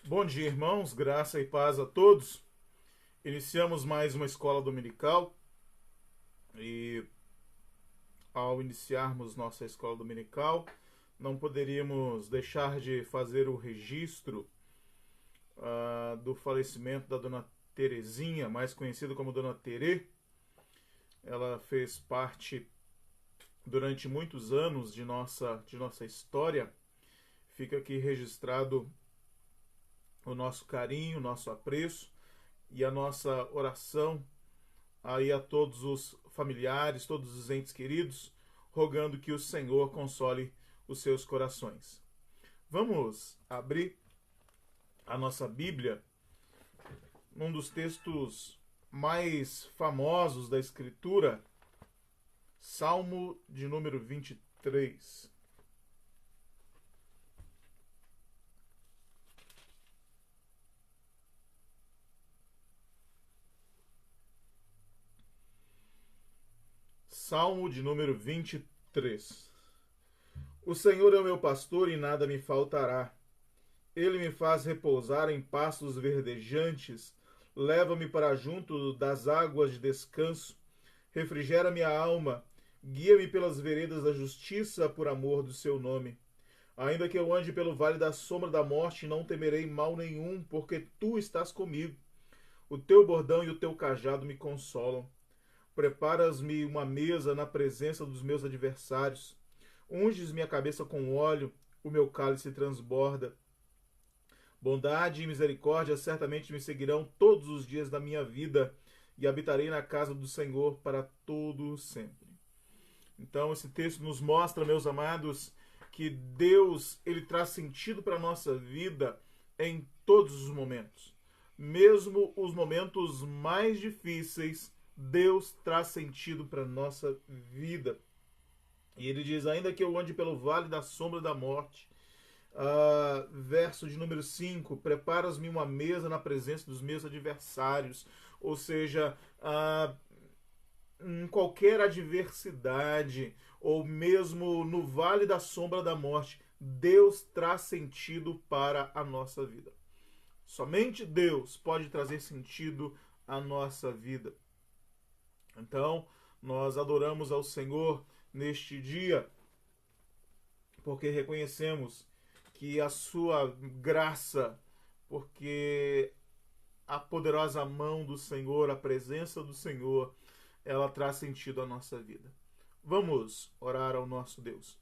Bom dia, irmãos, graça e paz a todos. Iniciamos mais uma escola dominical e, ao iniciarmos nossa escola dominical, não poderíamos deixar de fazer o registro do falecimento da dona Terezinha, mais conhecida como Dona Terê. Ela fez parte durante muitos anos de nossa história. Fica aqui registrado o nosso carinho, o nosso apreço e a nossa oração aí a todos os familiares, todos os entes queridos, rogando que o Senhor console os seus corações. Vamos abrir a nossa Bíblia num dos textos mais famosos da Escritura, Salmo de número 23. Salmo de número 23. O Senhor é o meu pastor e nada me faltará. Ele me faz repousar em pastos verdejantes, leva-me para junto das águas de descanso, refrigera minha alma, guia-me pelas veredas da justiça por amor do seu nome. Ainda que eu ande pelo vale da sombra da morte, não temerei mal nenhum, porque tu estás comigo. O teu bordão e o teu cajado me consolam. Preparas-me uma mesa na presença dos meus adversários. Unges minha cabeça com óleo, o meu cálice transborda. Bondade e misericórdia certamente me seguirão todos os dias da minha vida, e habitarei na casa do Senhor para todo sempre. Então esse texto nos mostra, meus amados, que Deus ele traz sentido para a nossa vida em todos os momentos. Mesmo os momentos mais difíceis, Deus traz sentido para a nossa vida. E ele diz: ainda que eu ande pelo vale da sombra da morte, verso de número 5, preparas-me uma mesa na presença dos meus adversários. Ou seja, em qualquer adversidade, ou mesmo no vale da sombra da morte, Deus traz sentido para a nossa vida. Somente Deus pode trazer sentido à nossa vida. Então, nós adoramos ao Senhor neste dia, porque reconhecemos que a sua graça, porque a poderosa mão do Senhor, a presença do Senhor, ela traz sentido à nossa vida. Vamos orar ao nosso Deus.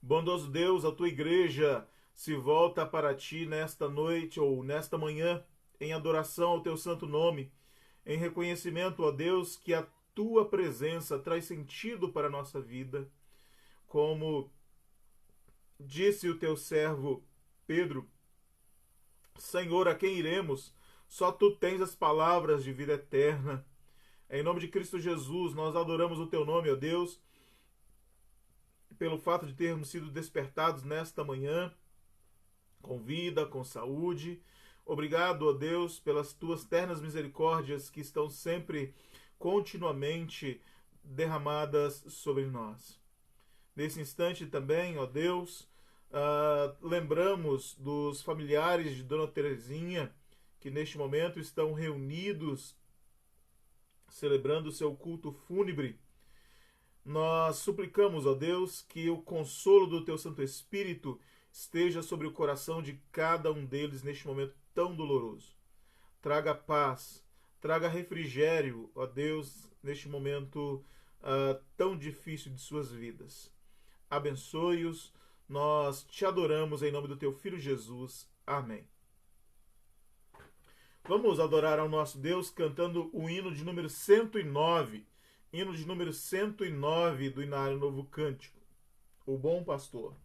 Bondoso Deus, a tua igreja se volta para ti nesta noite ou nesta manhã, em adoração ao teu santo nome, em reconhecimento, ó Deus, que a tua presença traz sentido para a nossa vida. Como disse o teu servo Pedro: Senhor, a quem iremos? Só tu tens as palavras de vida eterna. Em nome de Cristo Jesus, nós adoramos o teu nome, ó Deus, pelo fato de termos sido despertados nesta manhã, com vida, com saúde. Obrigado, ó Deus, pelas tuas ternas misericórdias que estão sempre, continuamente derramadas sobre nós. Nesse instante também, ó Deus, lembramos dos familiares de Dona Terezinha, que neste momento estão reunidos, celebrando o seu culto fúnebre. Nós suplicamos, ó Deus, que o consolo do teu Santo Espírito esteja sobre o coração de cada um deles neste momento tão doloroso. Traga paz, traga refrigério, ó Deus, neste momento tão difícil de suas vidas. Abençoe-os, nós te adoramos em nome do teu Filho Jesus. Amém. Vamos adorar ao nosso Deus cantando o hino de número 109. Hino de número 109 do Inário Novo Cântico. O Bom Pastor.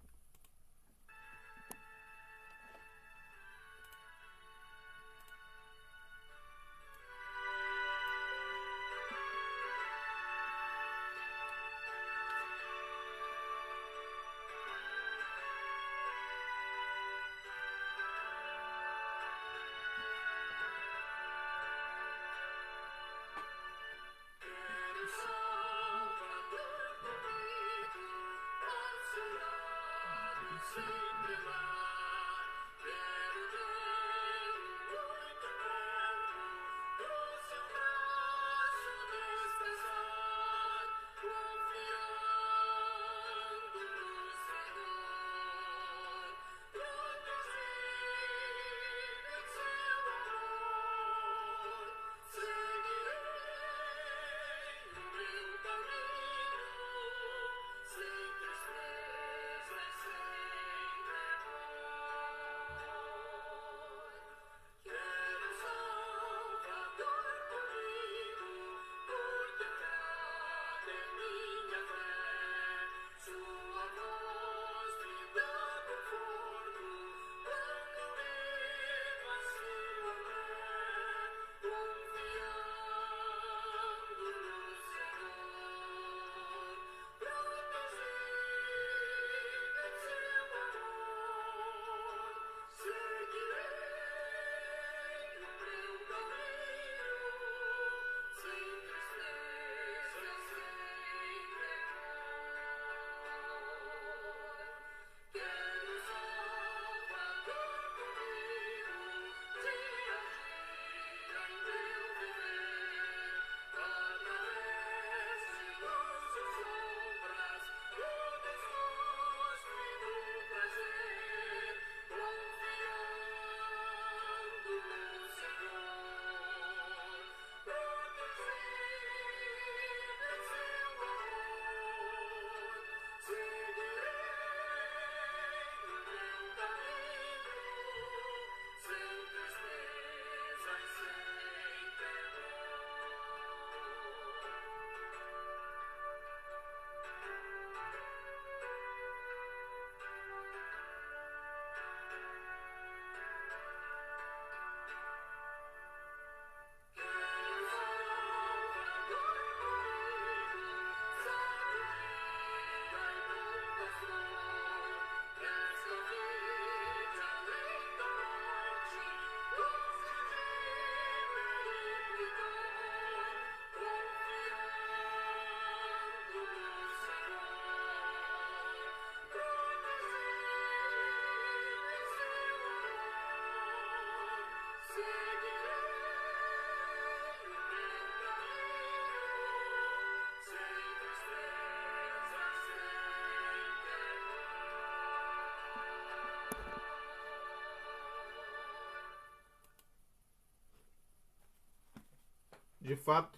De fato,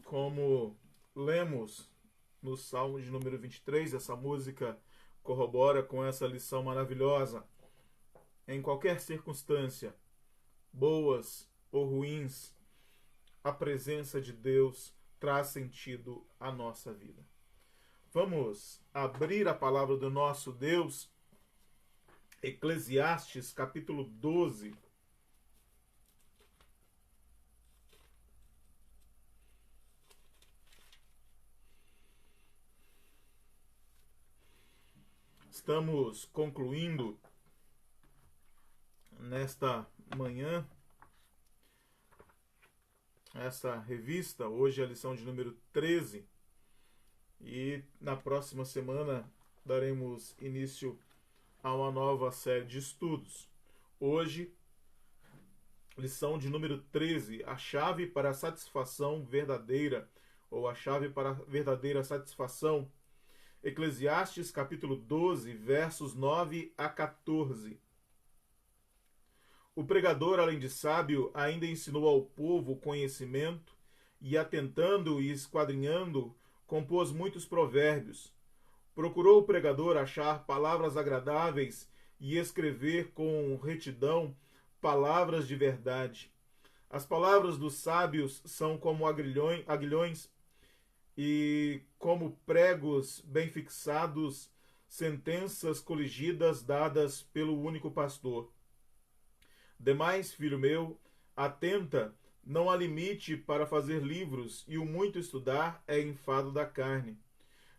como lemos no Salmo de número 23, essa música corrobora com essa lição maravilhosa. Em qualquer circunstância, boas ou ruins, a presença de Deus traz sentido à nossa vida. Vamos abrir a palavra do nosso Deus, Eclesiastes, capítulo 12. Estamos concluindo nesta manhã essa revista. Hoje é a lição de número 13 e na próxima semana daremos início a uma nova série de estudos. Hoje, lição de número 13, a chave para a satisfação verdadeira, ou a chave para a verdadeira satisfação. Eclesiastes capítulo 12, versos 9 a 14. O pregador, além de sábio, ainda ensinou ao povo conhecimento, e atentando e esquadrinhando, compôs muitos provérbios. Procurou o pregador achar palavras agradáveis e escrever com retidão palavras de verdade. As palavras dos sábios são como aguilhões e como pregos bem fixados, sentenças coligidas dadas pelo único pastor. Demais, filho meu, atenta, não há limite para fazer livros, e o muito estudar é enfado da carne.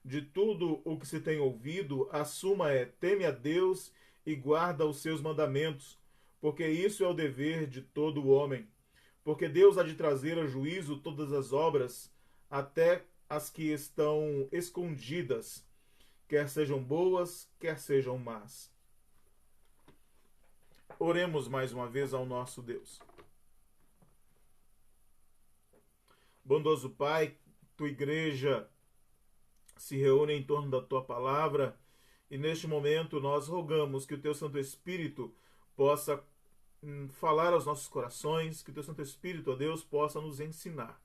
De tudo o que se tem ouvido, a suma é: teme a Deus e guarda os seus mandamentos, porque isso é o dever de todo homem. Porque Deus há de trazer a juízo todas as obras, até as que estão escondidas, quer sejam boas, quer sejam más. Oremos mais uma vez ao nosso Deus. Bondoso Pai, tua igreja se reúne em torno da tua palavra, e neste momento nós rogamos que o teu Santo Espírito possa falar aos nossos corações, que o teu Santo Espírito, ó Deus, possa nos ensinar.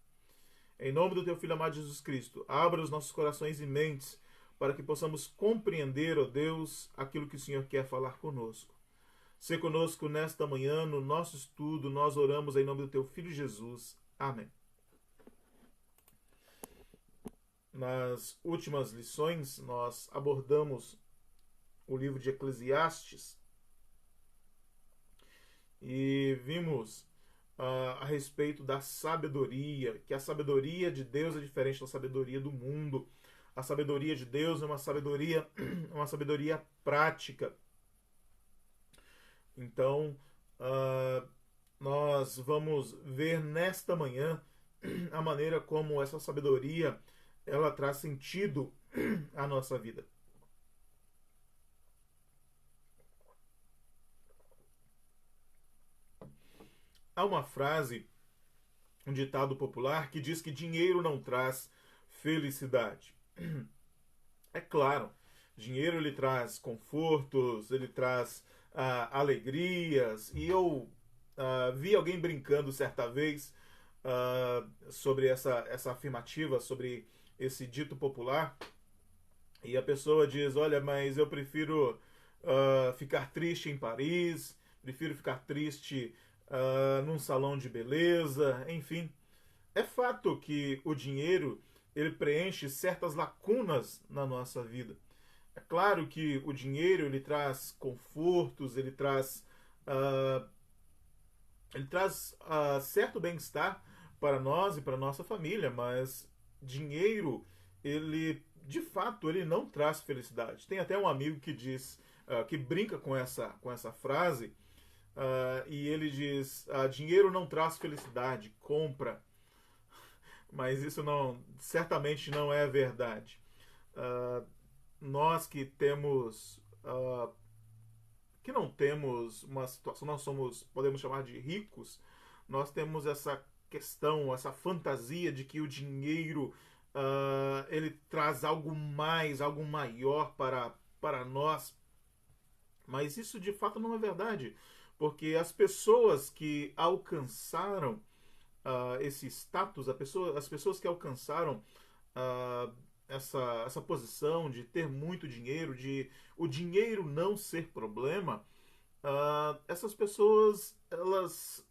Em nome do teu Filho amado Jesus Cristo, abra os nossos corações e mentes para que possamos compreender, ó Deus, aquilo que o Senhor quer falar conosco. Se conosco nesta manhã, no nosso estudo, nós oramos em nome do teu Filho Jesus. Amém. Nas últimas lições, nós abordamos o livro de Eclesiastes e vimos a respeito da sabedoria, que a sabedoria de Deus é diferente da sabedoria do mundo. A sabedoria de Deus é uma sabedoria prática. Então, nós vamos ver nesta manhã a maneira como essa sabedoria ela traz sentido à nossa vida. Há uma frase, um ditado popular, que diz que dinheiro não traz felicidade. É claro, dinheiro ele traz confortos, ele traz alegrias, e eu vi alguém brincando certa vez sobre essa afirmativa, sobre esse dito popular, e a pessoa diz: olha, mas eu prefiro ficar triste em Paris, prefiro ficar triste num salão de beleza, enfim. É fato que o dinheiro ele preenche certas lacunas na nossa vida. É claro que o dinheiro ele traz confortos, ele traz certo bem-estar para nós e para nossa família, mas dinheiro, ele de fato ele não traz felicidade. Tem até um amigo que diz, que brinca com essa frase, e ele diz: dinheiro não traz felicidade, compra. Mas isso certamente não é verdade. Nós que não temos uma situação, nós podemos chamar de ricos, nós temos essa questão, essa fantasia de que o dinheiro ele traz algo mais, algo maior para nós. Mas isso de fato não é verdade, porque as pessoas que alcançaram esse status, as pessoas que alcançaram ah, essa posição de ter muito dinheiro, de o dinheiro não ser problema, essas pessoas elas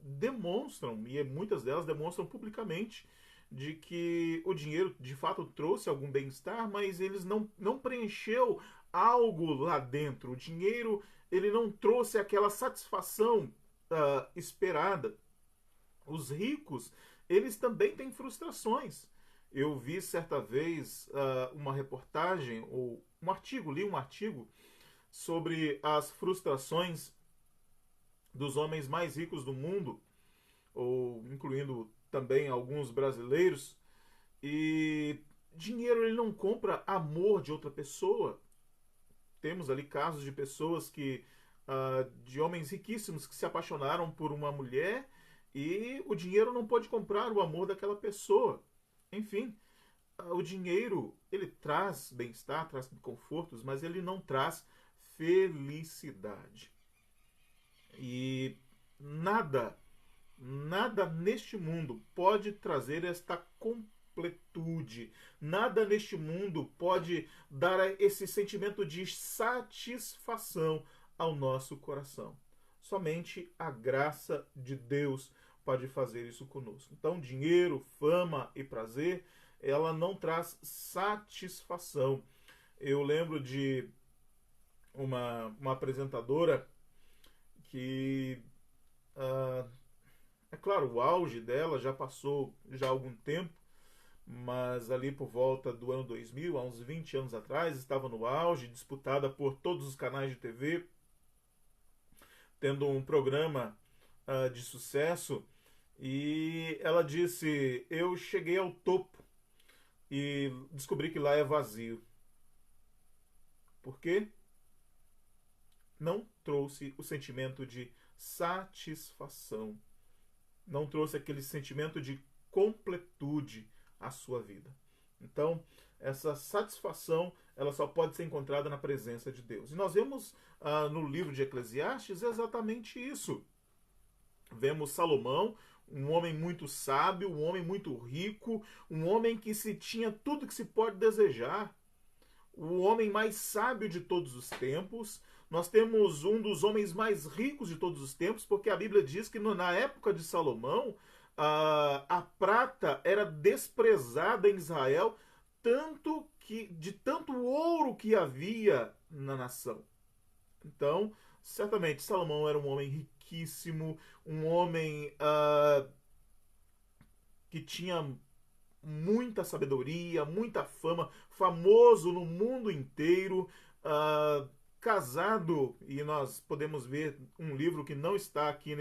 demonstram, e muitas delas demonstram publicamente, de que o dinheiro de fato trouxe algum bem-estar, mas eles não preencheu algo lá dentro. O dinheiro ele não trouxe aquela satisfação esperada. Os ricos, eles também têm frustrações. Eu vi certa vez uma reportagem, ou um artigo, li um artigo sobre as frustrações dos homens mais ricos do mundo, ou incluindo também alguns brasileiros. E dinheiro ele não compra amor de outra pessoa. Temos ali casos de pessoas de homens riquíssimos que se apaixonaram por uma mulher e o dinheiro não pode comprar o amor daquela pessoa. Enfim, o dinheiro ele traz bem-estar, traz confortos, mas ele não traz felicidade. E nada, nada neste mundo pode trazer esta completude. Nada neste mundo pode dar esse sentimento de satisfação ao nosso coração. Somente a graça de Deus pode fazer isso conosco. Então, dinheiro, fama e prazer, ela não traz satisfação. Eu lembro de uma apresentadora que, é claro, o auge dela já passou já há algum tempo, mas ali por volta do ano 2000, há uns 20 anos atrás, estava no auge, disputada por todos os canais de TV, tendo um programa de sucesso, e ela disse: eu cheguei ao topo e descobri que lá é vazio. Por quê? Não trouxe o sentimento de satisfação. Não trouxe aquele sentimento de completude à sua vida. Então, essa satisfação ela só pode ser encontrada na presença de Deus. E nós vemos no livro de Eclesiastes exatamente isso. Vemos Salomão, um homem muito sábio, um homem muito rico, um homem que se tinha tudo que se pode desejar. O homem mais sábio de todos os tempos. Nós temos um dos homens mais ricos de todos os tempos, porque a Bíblia diz que na época de Salomão, a prata era desprezada em Israel, de tanto ouro que havia na nação. Então, certamente, Salomão era um homem riquíssimo, um homem que tinha muita sabedoria, muita fama, famoso no mundo inteiro, casado, e nós podemos ver um livro que não está aqui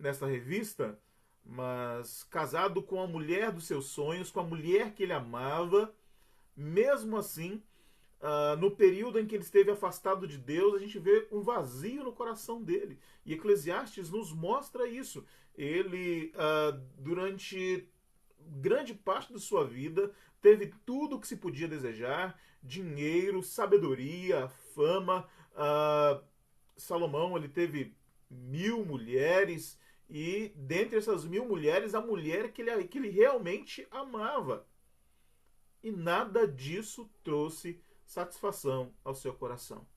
nessa revista, mas casado com a mulher dos seus sonhos, com a mulher que ele amava. Mesmo assim, no período em que ele esteve afastado de Deus, a gente vê um vazio no coração dele. E Eclesiastes nos mostra isso. Ele, durante grande parte da sua vida, teve tudo o que se podia desejar: dinheiro, sabedoria, fama. Salomão ele teve 1000 mulheres, e dentre essas 1000 mulheres, a mulher que ele realmente amava. E nada disso trouxe satisfação ao seu coração.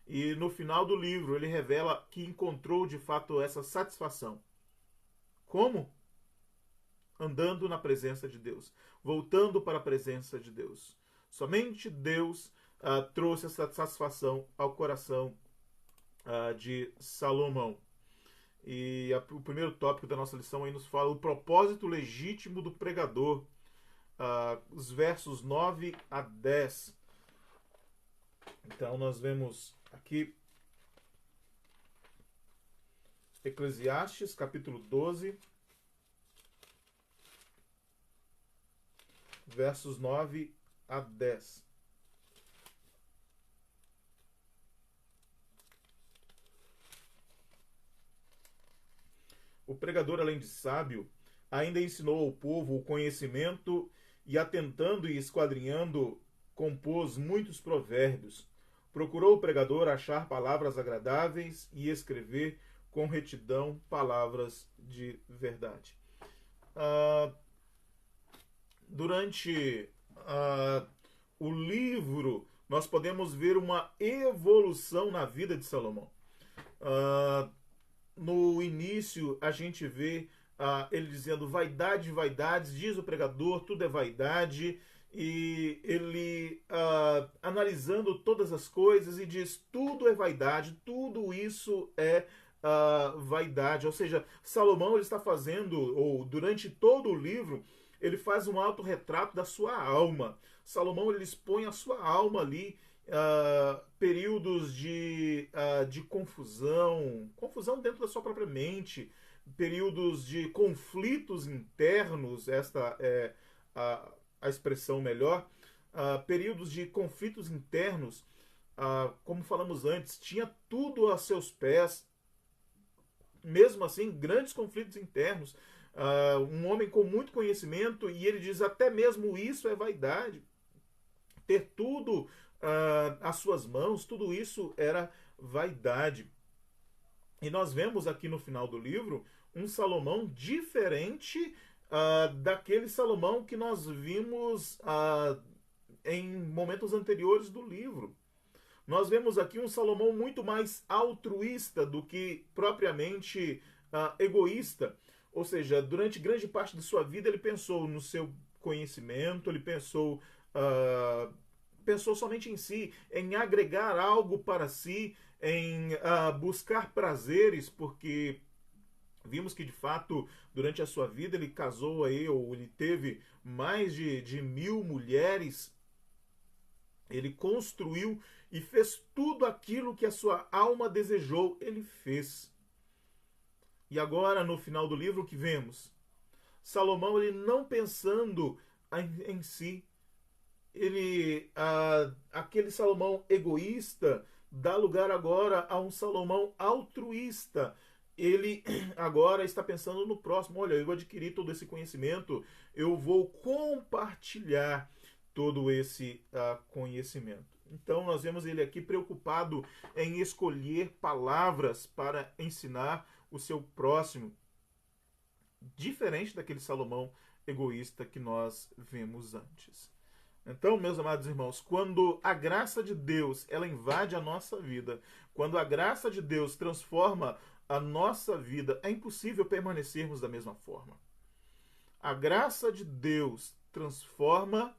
E no final do livro ele revela que encontrou de fato essa satisfação. Como? Andando na presença de Deus, voltando para a presença de Deus. Somente Deus trouxe essa satisfação ao coração de Salomão. E o primeiro tópico da nossa lição aí nos fala o propósito legítimo do pregador. Os versos 9 a 10. Então nós vemos aqui Eclesiastes capítulo 12, versos 9 a 10. O pregador, além de sábio, ainda ensinou ao povo o conhecimento, e atentando e esquadrinhando, compôs muitos provérbios. Procurou o pregador achar palavras agradáveis e escrever com retidão palavras de verdade. Durante o livro, nós podemos ver uma evolução na vida de Salomão. No início, a gente vê ele dizendo: vaidade, vaidades, diz o pregador, tudo é vaidade. E ele analisando todas as coisas e diz: tudo é vaidade, tudo isso é vaidade. Ou seja, Salomão ele está fazendo, ou durante todo o livro, ele faz um autorretrato da sua alma. Salomão ele expõe a sua alma ali, períodos de confusão dentro da sua própria mente, períodos de conflitos internos, esta é a expressão melhor, períodos de conflitos internos, como falamos antes, tinha tudo a seus pés, mesmo assim, grandes conflitos internos, um homem com muito conhecimento, e ele diz: até mesmo isso é vaidade. Ter tudo às suas mãos, tudo isso era vaidade. E nós vemos aqui no final do livro um Salomão diferente daquele Salomão que nós vimos em momentos anteriores do livro. Nós vemos aqui um Salomão muito mais altruísta do que propriamente egoísta. Ou seja, durante grande parte de sua vida ele pensou no seu conhecimento, ele pensou somente em si, em agregar algo para si, em buscar prazeres, porque vimos que de fato durante a sua vida ele casou aí, ou ele teve mais de 1000 mulheres. Ele construiu e fez tudo aquilo que a sua alma desejou, ele fez. E agora, no final do livro, o que vemos? Salomão, ele não pensando em si, aquele Salomão egoísta dá lugar agora a um Salomão altruísta. Ele agora está pensando no próximo. Olha, eu adquiri todo esse conhecimento, eu vou compartilhar todo esse conhecimento. Então nós vemos ele aqui preocupado em escolher palavras para ensinar o seu próximo, diferente daquele Salomão egoísta que nós vemos antes. Então, meus amados irmãos, quando a graça de Deus ela invade a nossa vida, quando a graça de Deus transforma a nossa vida, é impossível permanecermos da mesma forma. A graça de Deus transforma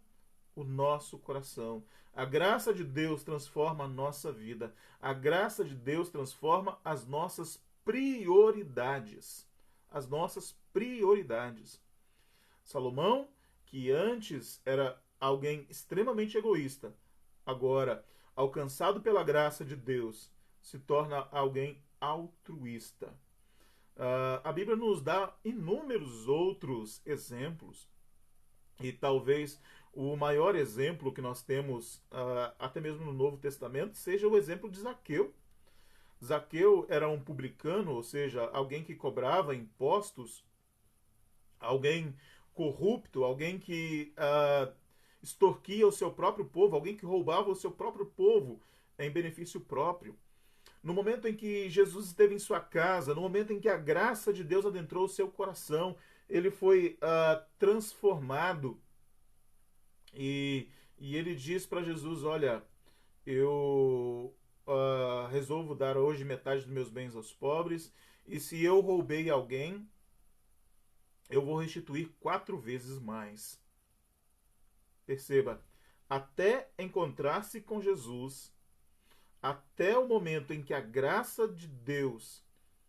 o nosso coração. A graça de Deus transforma a nossa vida. A graça de Deus transforma as nossas prioridades. As nossas prioridades. Salomão, que antes era alguém extremamente egoísta, agora, alcançado pela graça de Deus, se torna alguém altruísta. A Bíblia nos dá inúmeros outros exemplos, e talvez o maior exemplo que nós temos, até mesmo no Novo Testamento, seja o exemplo de Zaqueu. Zaqueu era um publicano, ou seja, alguém que cobrava impostos, alguém corrupto, alguém que extorquia o seu próprio povo, alguém que roubava o seu próprio povo em benefício próprio. No momento em que Jesus esteve em sua casa, no momento em que a graça de Deus adentrou o seu coração, ele foi transformado. E ele diz para Jesus: olha, eu resolvo dar hoje metade dos meus bens aos pobres, e se eu roubei alguém, eu vou restituir 4 vezes mais. Perceba, até encontrar-se com Jesus, até o momento em que a graça de Deus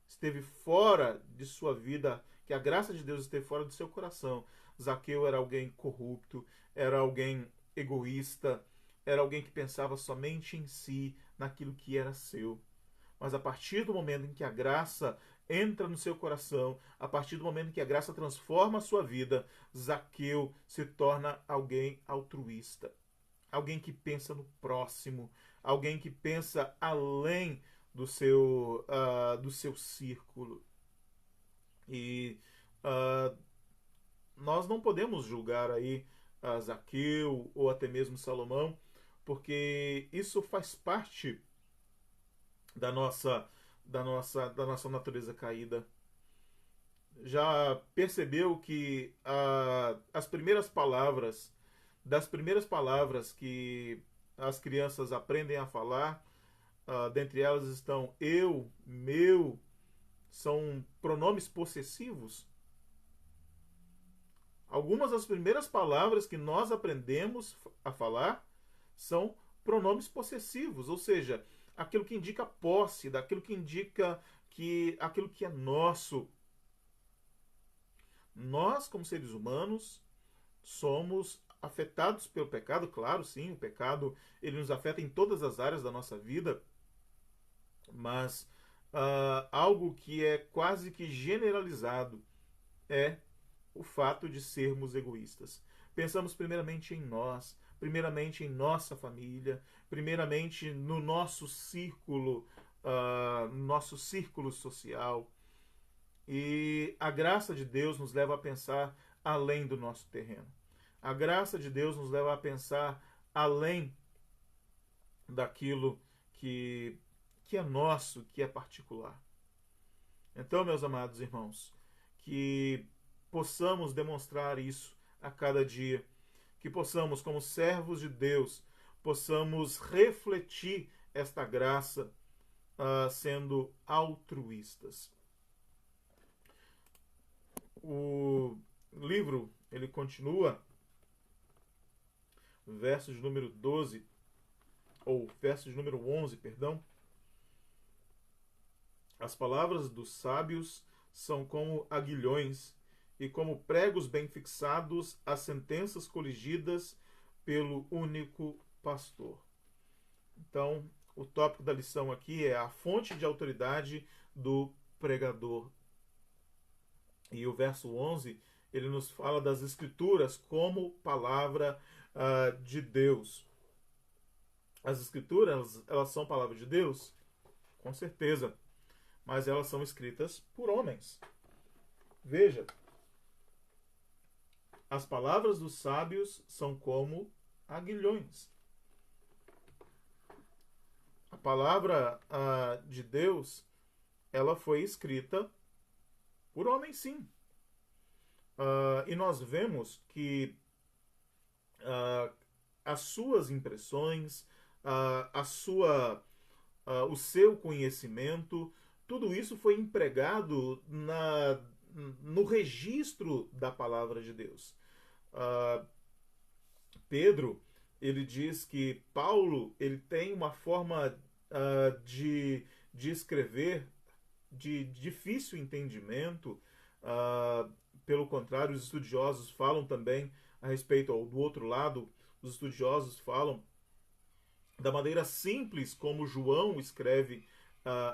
esteve fora de sua vida, que a graça de Deus esteve fora do seu coração, Zaqueu era alguém corrupto, era alguém egoísta, era alguém que pensava somente em si, naquilo que era seu. Mas a partir do momento em que a graça entra no seu coração, a partir do momento em que a graça transforma a sua vida, Zaqueu se torna alguém altruísta. Alguém que pensa no próximo, alguém que pensa além do seu círculo. E nós não podemos julgar aí Zaqueu ou até mesmo Salomão, porque isso faz parte da nossa natureza caída. Já percebeu que as primeiras palavras, das primeiras palavras que as crianças aprendem a falar, dentre elas estão eu, meu, são pronomes possessivos? Algumas das primeiras palavras que nós aprendemos a falar são pronomes possessivos, ou seja, aquilo que indica posse, daquilo que indica que aquilo que é nosso. Nós, como seres humanos, somos afetados pelo pecado, claro, sim, o pecado ele nos afeta em todas as áreas da nossa vida, mas algo que é quase que generalizado é o fato de sermos egoístas. Pensamos primeiramente em nós, primeiramente em nossa família, primeiramente no nosso círculo social. E a graça de Deus nos leva a pensar além do nosso terreno. A graça de Deus nos leva a pensar além daquilo que é nosso, que é particular. Então, meus amados irmãos, que possamos demonstrar isso a cada dia, que possamos, como servos de Deus, possamos refletir esta graça sendo altruístas. O livro, ele continua, verso de número 12, ou verso de número 11, perdão. As palavras dos sábios são como aguilhões, e como pregos bem fixados, as sentenças coligidas pelo único pastor. Então, o tópico da lição aqui é a fonte de autoridade do pregador. E o verso 11, ele nos fala das Escrituras como palavra de Deus. As Escrituras, elas são palavra de Deus? Com certeza. Mas elas são escritas por homens. Veja, as palavras dos sábios são como aguilhões. A palavra de Deus, ela foi escrita por homens, sim. E nós vemos que as suas impressões, o seu conhecimento, tudo isso foi empregado no registro da palavra de Deus. Pedro, ele diz que Paulo ele tem uma forma de escrever de difícil entendimento. Pelo contrário, os estudiosos falam também a respeito, ou do outro lado, os estudiosos falam da maneira simples como João escreve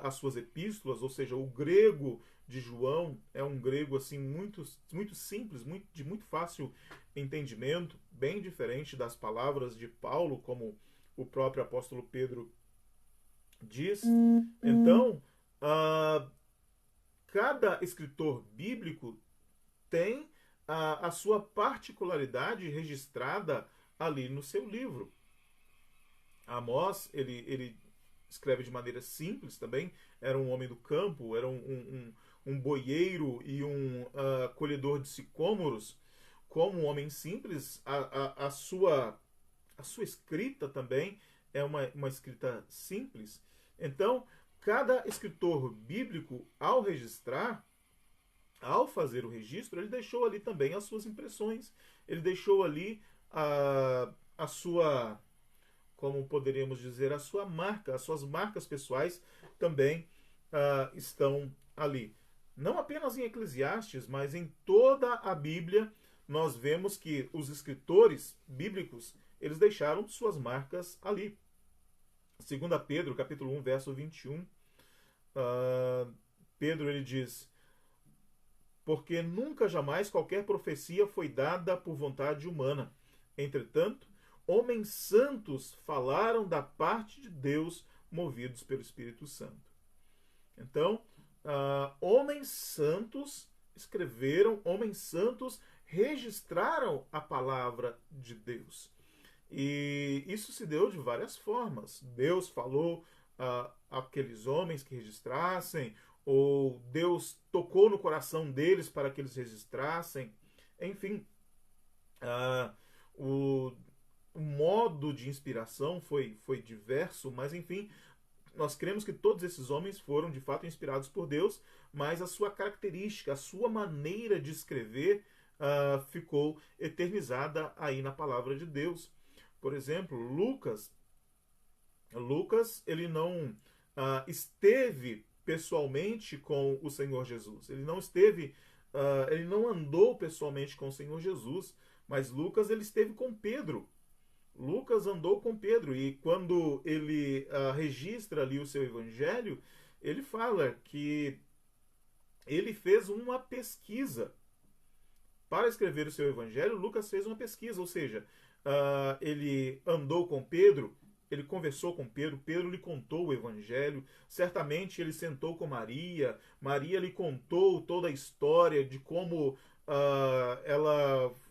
as suas epístolas, ou seja, o grego de João é um grego assim muito, muito simples, de muito fácil entendimento, bem diferente das palavras de Paulo, como o próprio apóstolo Pedro diz. Então, cada escritor bíblico tem a sua particularidade registrada ali no seu livro. Amós, ele escreve de maneira simples também, era um homem do campo, era um boieiro e um colhedor de sicômoros. Como um homem simples, a sua escrita também é uma escrita simples. Então, cada escritor bíblico, ao registrar, ao fazer o registro, ele deixou ali também as suas impressões, ele deixou ali a sua, como poderíamos dizer, a sua marca, as suas marcas pessoais também estão ali. Não apenas em Eclesiastes, mas em toda a Bíblia, nós vemos que os escritores bíblicos, eles deixaram suas marcas ali. 2 Pedro, capítulo 1, verso 21, Pedro ele diz: porque nunca jamais qualquer profecia foi dada por vontade humana. Entretanto, homens santos falaram da parte de Deus, movidos pelo Espírito Santo. Então, homens santos escreveram, homens santos registraram a palavra de Deus. E isso se deu de várias formas. Deus falou àqueles homens que registrassem, ou Deus tocou no coração deles para que eles registrassem. Enfim, ah, o, o modo de inspiração foi diverso, mas enfim, nós cremos que todos esses homens foram de fato inspirados por Deus, mas a sua característica, a sua maneira de escrever ficou eternizada aí na palavra de Deus. Por exemplo, Lucas ele não esteve pessoalmente com o Senhor Jesus. Ele não esteve, ele não andou pessoalmente com o Senhor Jesus, mas Lucas ele esteve com Pedro. Lucas andou com Pedro e quando ele registra ali o seu evangelho, ele fala que ele fez uma pesquisa. Para escrever o seu evangelho, Lucas fez uma pesquisa, ou seja, ele andou com Pedro, ele conversou com Pedro, Pedro lhe contou o evangelho, certamente ele sentou com Maria, Maria lhe contou toda a história de como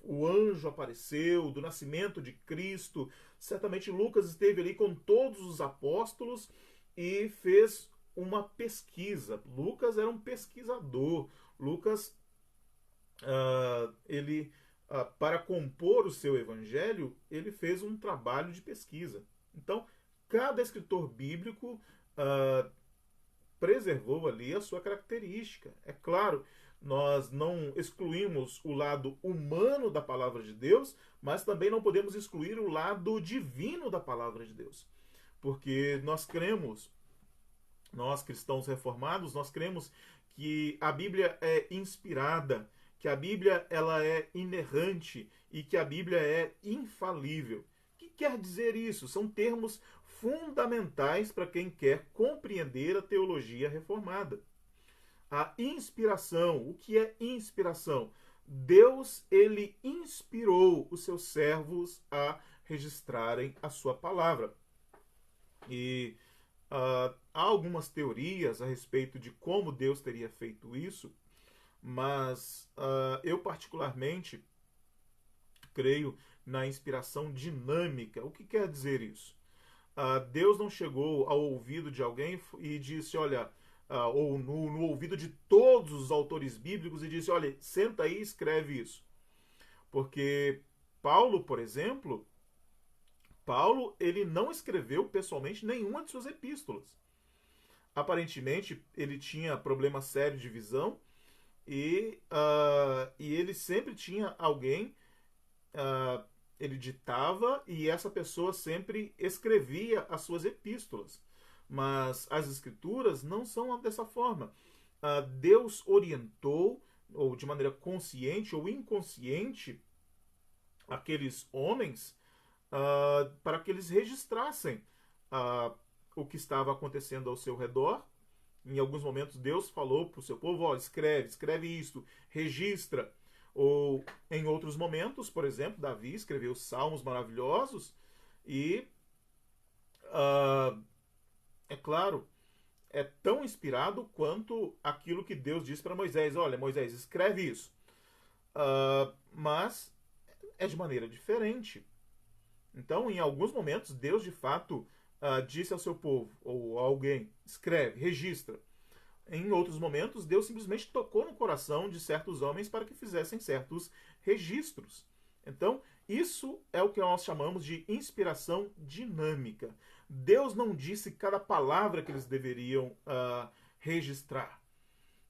o anjo apareceu, do nascimento de Cristo. Certamente Lucas esteve ali com todos os apóstolos e fez uma pesquisa. Lucas era um pesquisador. Lucas, para compor o seu evangelho, ele fez um trabalho de pesquisa. Então, cada escritor bíblico preservou ali a sua característica. É claro, nós não excluímos o lado humano da palavra de Deus, mas também não podemos excluir o lado divino da palavra de Deus. Porque nós cremos, nós cristãos reformados, nós cremos que a Bíblia é inspirada, que a Bíblia ela é inerrante e que a Bíblia é infalível. O que quer dizer isso? São termos fundamentais para quem quer compreender a teologia reformada. A inspiração, o que é inspiração? Deus, ele inspirou os seus servos a registrarem a sua palavra. E há algumas teorias a respeito de como Deus teria feito isso, mas eu particularmente creio na inspiração dinâmica. O que quer dizer isso? Deus não chegou ao ouvido de alguém e disse, olha, ou no ouvido de todos os autores bíblicos e disse, olha, senta aí e escreve isso. Porque Paulo, por exemplo, Paulo ele não escreveu pessoalmente nenhuma de suas epístolas. Aparentemente, ele tinha problema sério de visão e ele sempre tinha alguém, ele ditava e essa pessoa sempre escrevia as suas epístolas. Mas as escrituras não são dessa forma. Deus orientou, ou de maneira consciente ou inconsciente, aqueles homens para que eles registrassem o que estava acontecendo ao seu redor. Em alguns momentos Deus falou para o seu povo, escreve isto, registra. Ou em outros momentos, por exemplo, Davi escreveu salmos maravilhosos e, é claro, é tão inspirado quanto aquilo que Deus disse para Moisés. Olha, Moisés, escreve isso. Mas é de maneira diferente. Então, em alguns momentos, Deus de fato disse ao seu povo, ou a alguém, escreve, registra. Em outros momentos, Deus simplesmente tocou no coração de certos homens para que fizessem certos registros. Então, isso é o que nós chamamos de inspiração dinâmica. Deus não disse cada palavra que eles deveriam registrar.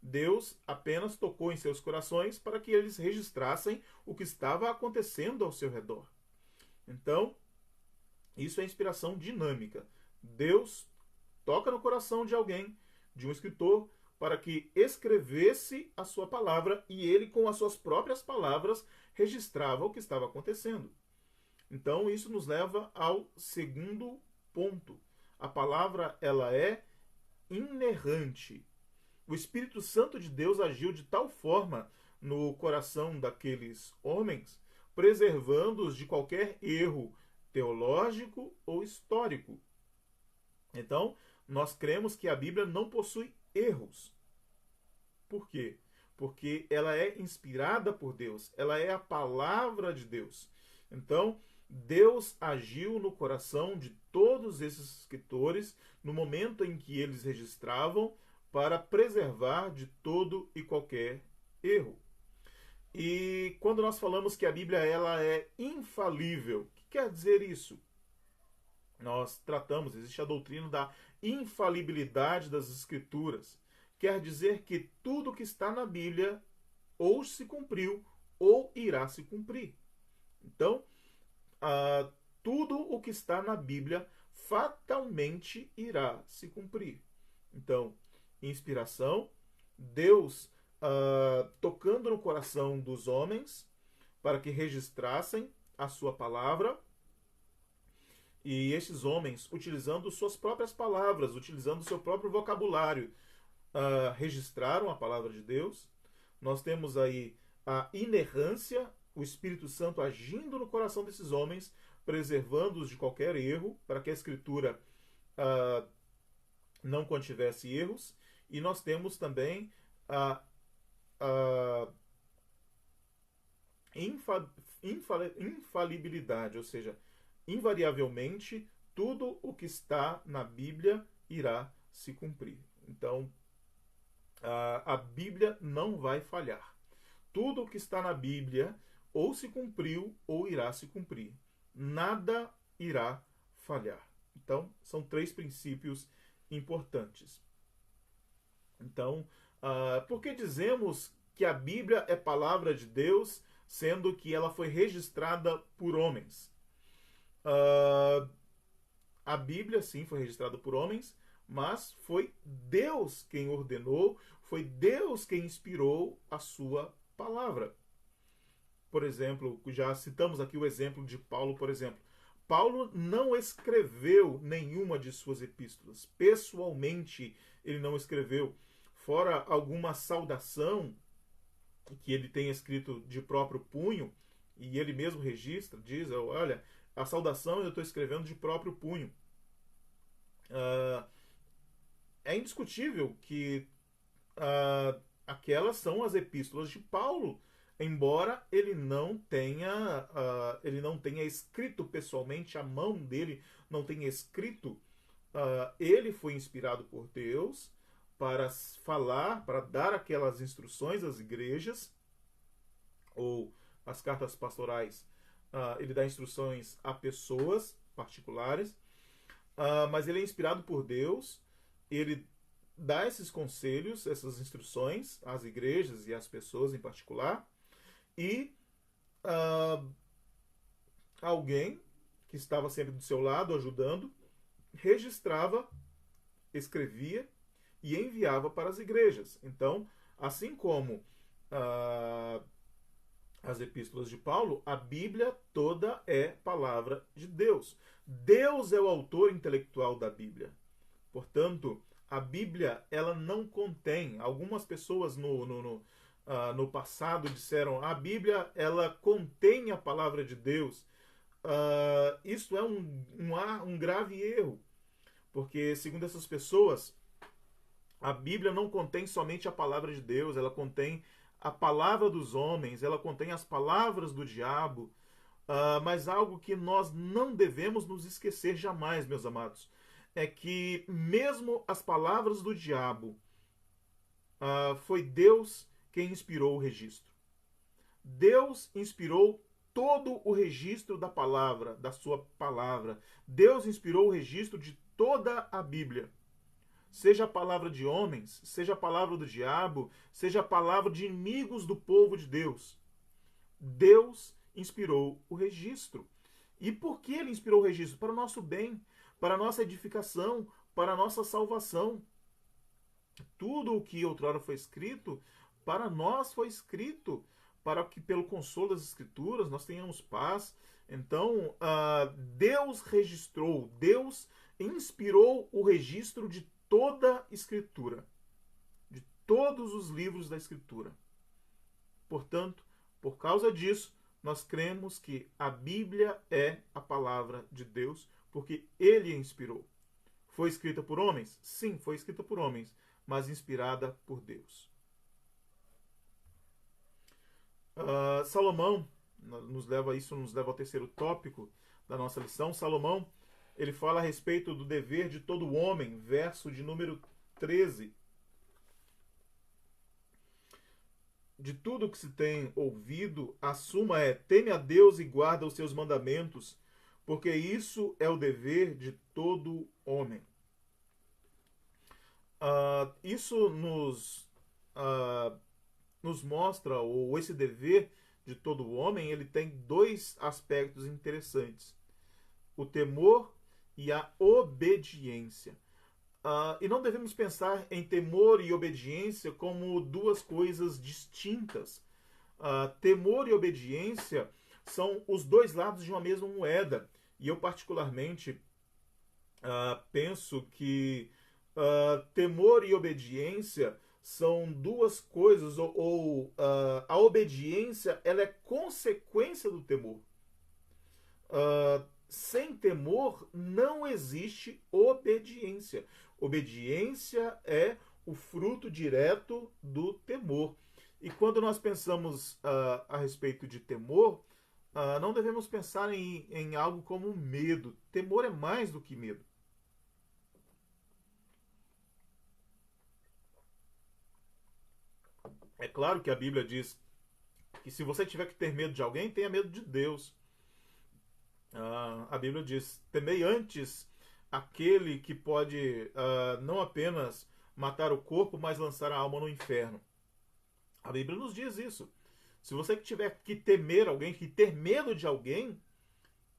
Deus apenas tocou em seus corações para que eles registrassem o que estava acontecendo ao seu redor. Então, isso é inspiração dinâmica. Deus toca no coração de alguém, de um escritor, para que escrevesse a sua palavra e ele, com as suas próprias palavras, registrava o que estava acontecendo. Então, isso nos leva ao segundo ponto. A palavra, ela é inerrante. O Espírito Santo de Deus agiu de tal forma no coração daqueles homens, preservando-os de qualquer erro teológico ou histórico. Então, nós cremos que a Bíblia não possui erros. Por quê? Porque ela é inspirada por Deus, ela é a palavra de Deus. Então, Deus agiu no coração de todos esses escritores no momento em que eles registravam para preservar de todo e qualquer erro. E quando nós falamos que a Bíblia ela é infalível, o que quer dizer isso? Nós tratamos, existe a doutrina da infalibilidade das Escrituras. Quer dizer que tudo que está na Bíblia ou se cumpriu ou irá se cumprir. Então, tudo o que está na Bíblia fatalmente irá se cumprir. Então, inspiração, Deus tocando no coração dos homens para que registrassem a sua palavra, e estes homens, utilizando suas próprias palavras, utilizando seu próprio vocabulário, registraram a palavra de Deus. Nós temos aí a inerrância, o Espírito Santo agindo no coração desses homens, preservando-os de qualquer erro, para que a Escritura não contivesse erros. E nós temos também a infalibilidade, ou seja, invariavelmente tudo o que está na Bíblia irá se cumprir. Então, a Bíblia não vai falhar. Tudo o que está na Bíblia ou se cumpriu ou irá se cumprir. Nada irá falhar. Então, são 3 princípios importantes. Então, por que dizemos que a Bíblia é palavra de Deus, sendo que ela foi registrada por homens? A Bíblia, sim, foi registrada por homens, mas foi Deus quem ordenou, foi Deus quem inspirou a sua palavra. Por exemplo, já citamos aqui o exemplo de Paulo, por exemplo. Paulo não escreveu nenhuma de suas epístolas. Pessoalmente, ele não escreveu. Fora alguma saudação que ele tenha escrito de próprio punho, e ele mesmo registra, diz, olha, a saudação eu estou escrevendo de próprio punho. É indiscutível que aquelas são as epístolas de Paulo, embora ele não tenha escrito pessoalmente, a mão dele não tenha escrito. Ele foi inspirado por Deus para falar, para dar aquelas instruções às igrejas, ou as cartas pastorais, ele dá instruções a pessoas particulares, mas ele é inspirado por Deus, ele dá esses conselhos, essas instruções às igrejas e às pessoas em particular, e alguém que estava sempre do seu lado, ajudando, registrava, escrevia e enviava para as igrejas. Então, assim como as epístolas de Paulo, a Bíblia toda é palavra de Deus. Deus é o autor intelectual da Bíblia. Portanto, a Bíblia ela não contém. Algumas pessoas no passado disseram a Bíblia ela contém a palavra de Deus. Isso é um grave erro, porque segundo essas pessoas, a Bíblia não contém somente a palavra de Deus, ela contém a palavra dos homens, ela contém as palavras do diabo, mas algo que nós não devemos nos esquecer jamais, meus amados, é que mesmo as palavras do diabo, foi Deus quem inspirou o registro. Deus inspirou todo o registro da palavra, da sua palavra. Deus inspirou o registro de toda a Bíblia. Seja a palavra de homens, seja a palavra do diabo, seja a palavra de inimigos do povo de Deus. Deus inspirou o registro. E por que ele inspirou o registro? Para o nosso bem, para a nossa edificação, para a nossa salvação. Tudo o que outrora foi escrito, para nós foi escrito, para que pelo consolo das Escrituras nós tenhamos paz. Então, Deus registrou, Deus inspirou o registro de toda a Escritura, de todos os livros da Escritura. Portanto, por causa disso, nós cremos que a Bíblia é a palavra de Deus, porque Ele a inspirou. Foi escrita por homens? Sim, foi escrita por homens, mas inspirada por Deus. Salomão, Isso nos leva ao terceiro tópico da nossa lição. Salomão, ele fala a respeito do dever de todo homem, verso de número 13. De tudo que se tem ouvido, a suma é: teme a Deus e guarda os seus mandamentos, porque isso é o dever de todo homem. Isso nos mostra, ou esse dever de todo homem, ele tem dois aspectos interessantes: o temor e a obediência. E não devemos pensar em temor e obediência como duas coisas distintas. Temor e obediência são os dois lados de uma mesma moeda. E eu, particularmente, penso que temor e obediência são duas coisas, a obediência ela é consequência do temor. Sem temor não existe obediência. Obediência é o fruto direto do temor. E quando nós pensamos a respeito de temor, não devemos pensar em algo como medo. Temor é mais do que medo. É claro que a Bíblia diz que se você tiver que ter medo de alguém, tenha medo de Deus. A Bíblia diz: temei antes aquele que pode não apenas matar o corpo, mas lançar a alma no inferno. A Bíblia nos diz isso. Se você tiver que temer alguém, que ter medo de alguém,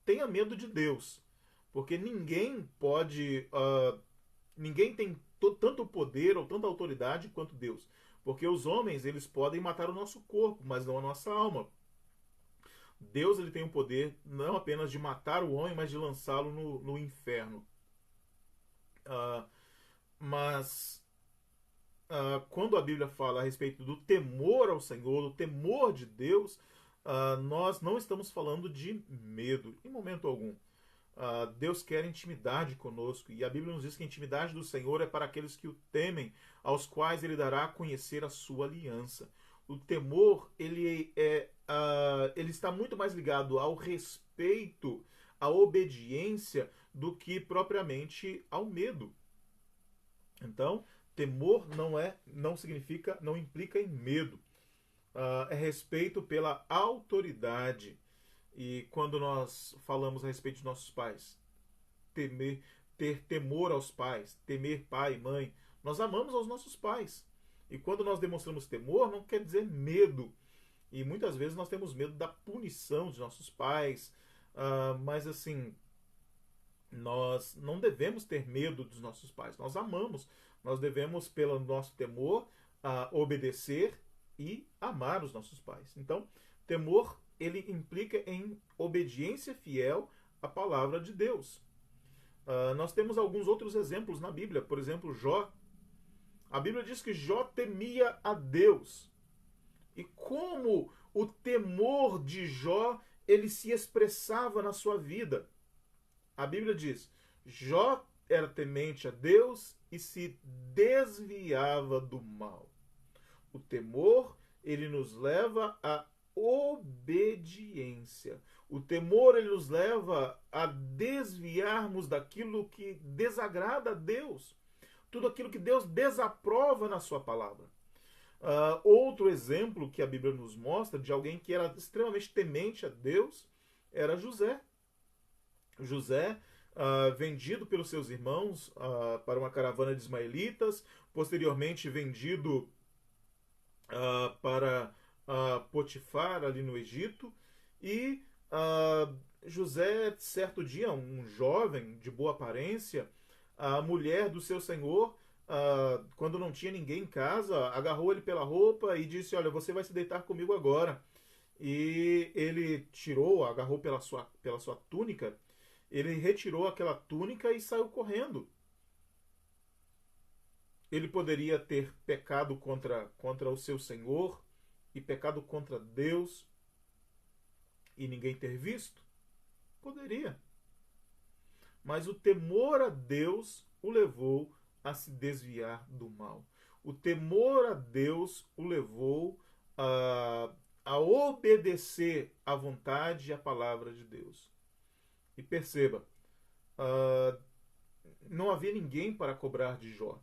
tenha medo de Deus. Porque ninguém pode. Ninguém tem tanto poder ou tanta autoridade quanto Deus. Porque os homens, eles podem matar o nosso corpo, mas não a nossa alma. Deus, ele tem o poder não apenas de matar o homem, mas de lançá-lo no inferno. Mas quando a Bíblia fala a respeito do temor ao Senhor, do temor de Deus, nós não estamos falando de medo, em momento algum. Deus quer intimidade conosco, e a Bíblia nos diz que a intimidade do Senhor é para aqueles que o temem, aos quais ele dará a conhecer a sua aliança. O temor, ele está muito mais ligado ao respeito, à obediência, do que propriamente ao medo. Então, temor não implica em medo. É respeito pela autoridade. E quando nós falamos a respeito de nossos pais, ter temor aos pais, temer pai e mãe, nós amamos aos nossos pais. E quando nós demonstramos temor, não quer dizer medo. E muitas vezes nós temos medo da punição de nossos pais. Mas assim, nós não devemos ter medo dos nossos pais. Nós amamos. Nós devemos, pelo nosso temor, obedecer e amar os nossos pais. Então, temor, ele implica em obediência fiel à palavra de Deus. Nós temos alguns outros exemplos na Bíblia. Por exemplo, Jó. A Bíblia diz que Jó temia a Deus. E como o temor de Jó, ele se expressava na sua vida. A Bíblia diz: Jó era temente a Deus e se desviava do mal. O temor, ele nos leva à obediência. O temor, ele nos leva a desviarmos daquilo que desagrada a Deus. Tudo aquilo que Deus desaprova na sua palavra. Outro exemplo que a Bíblia nos mostra de alguém que era extremamente temente a Deus era José. José, vendido pelos seus irmãos para uma caravana de ismaelitas, posteriormente vendido para Potifar ali no Egito, e José, certo dia, um jovem de boa aparência, a mulher do seu senhor, quando não tinha ninguém em casa, agarrou ele pela roupa e disse: olha, você vai se deitar comigo agora. E ele agarrou pela sua túnica, ele retirou aquela túnica e saiu correndo. Ele poderia ter pecado contra o seu senhor e pecado contra Deus e ninguém ter visto? Poderia. Mas o temor a Deus o levou a se desviar do mal. O temor a Deus o levou a obedecer à vontade e à palavra de Deus. E perceba, não havia ninguém para cobrar de Jó.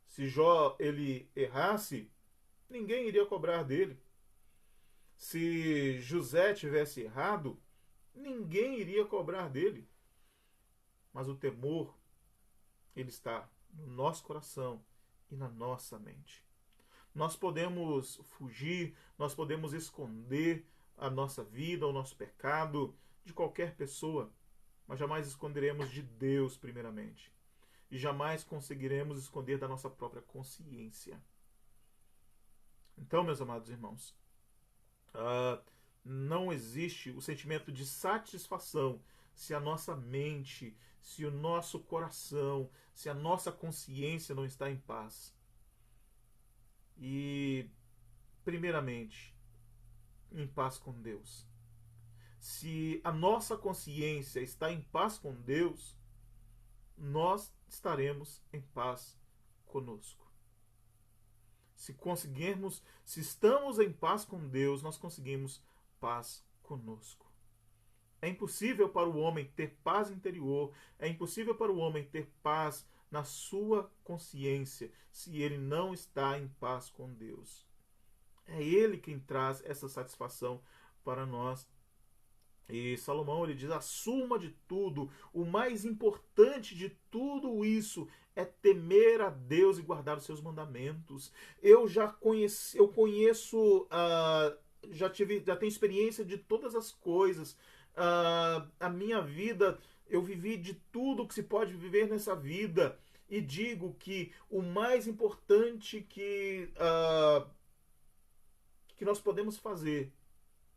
Se Jó ele errasse, ninguém iria cobrar dele. Se José tivesse errado, ninguém iria cobrar dele. Mas o temor, ele está no nosso coração e na nossa mente. Nós podemos fugir, nós podemos esconder a nossa vida, o nosso pecado de qualquer pessoa, mas jamais esconderemos de Deus primeiramente. E jamais conseguiremos esconder da nossa própria consciência. Então, meus amados irmãos, não existe o sentimento de satisfação se a nossa mente, se o nosso coração, se a nossa consciência não está em paz. E, primeiramente, em paz com Deus. Se a nossa consciência está em paz com Deus, nós estaremos em paz conosco. Se estamos em paz com Deus, nós conseguimos paz conosco. É impossível para o homem ter paz interior, é impossível para o homem ter paz na sua consciência se ele não está em paz com Deus. É Ele quem traz essa satisfação para nós. E Salomão ele diz: a suma de tudo, o mais importante de tudo isso é temer a Deus e guardar os seus mandamentos. Eu conheço, já tenho experiência de todas as coisas. A minha vida, eu vivi de tudo que se pode viver nessa vida. E digo que o mais importante que nós podemos fazer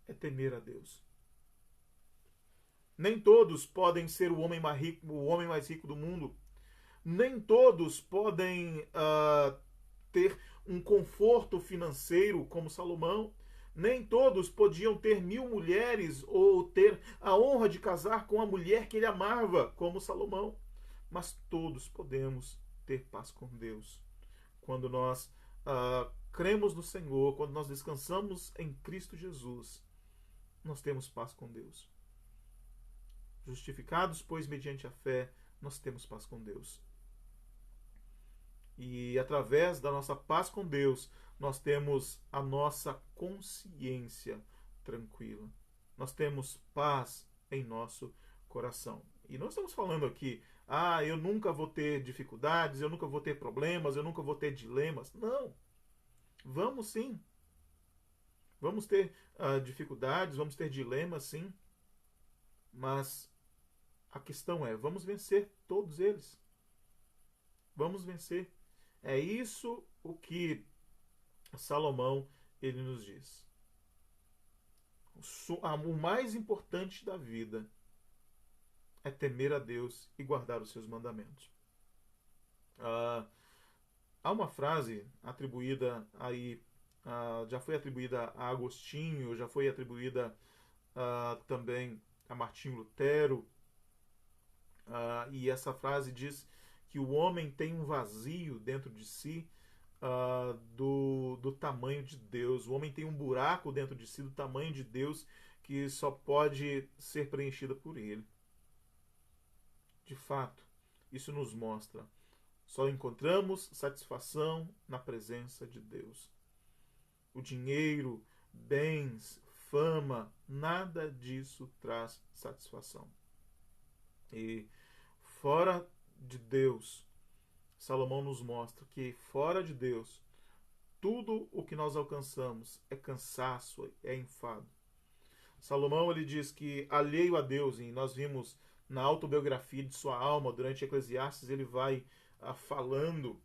é temer a Deus. Nem todos podem ser o homem mais rico do mundo. Nem todos podem ter um conforto financeiro como Salomão. Nem todos podiam ter 1000 mulheres ou ter a honra de casar com a mulher que ele amava, como Salomão. Mas todos podemos ter paz com Deus. Quando nós cremos no Senhor, quando nós descansamos em Cristo Jesus, nós temos paz com Deus. Justificados, pois, mediante a fé, nós temos paz com Deus. E através da nossa paz com Deus, nós temos a nossa consciência tranquila. Nós temos paz em nosso coração. E nós estamos falando aqui, eu nunca vou ter dificuldades, eu nunca vou ter problemas, eu nunca vou ter dilemas. Não. Vamos sim. Vamos ter dificuldades, vamos ter dilemas, sim. Mas a questão é, vamos vencer todos eles. Vamos vencer. É isso o que Salomão ele nos diz. O mais importante da vida é temer a Deus e guardar os seus mandamentos. Há uma frase atribuída aí, já foi atribuída a Agostinho, já foi atribuída também a Martinho Lutero, e essa frase diz que o homem tem um vazio dentro de si do tamanho de Deus. O homem tem um buraco dentro de si do tamanho de Deus que só pode ser preenchido por ele. De fato, isso nos mostra. Só encontramos satisfação na presença de Deus. O dinheiro, bens, fama, nada disso traz satisfação. E fora de Deus, Salomão nos mostra que fora de Deus, tudo o que nós alcançamos é cansaço, é enfado. Salomão ele diz que alheio a Deus, e nós vimos na autobiografia de sua alma, durante Eclesiastes, ele vai falando,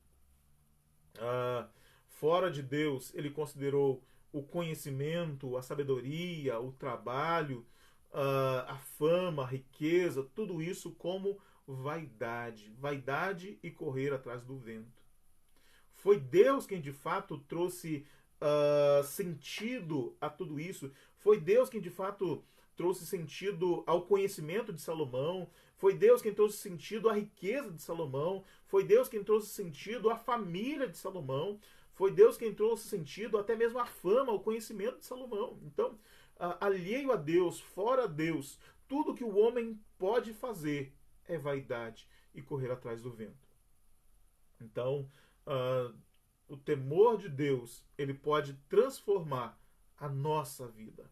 fora de Deus, ele considerou o conhecimento, a sabedoria, o trabalho, a fama, a riqueza, tudo isso como vaidade e correr atrás do vento. Foi Deus quem de fato trouxe sentido a tudo isso. Foi Deus quem de fato trouxe sentido ao conhecimento de Salomão. Foi Deus quem trouxe sentido à riqueza de Salomão. Foi Deus quem trouxe sentido à família de Salomão. Foi Deus quem trouxe sentido, até mesmo a fama, o conhecimento de Salomão. Então, alheio a Deus, fora Deus, tudo que o homem pode fazer é vaidade e correr atrás do vento. Então, o temor de Deus, ele pode transformar a nossa vida.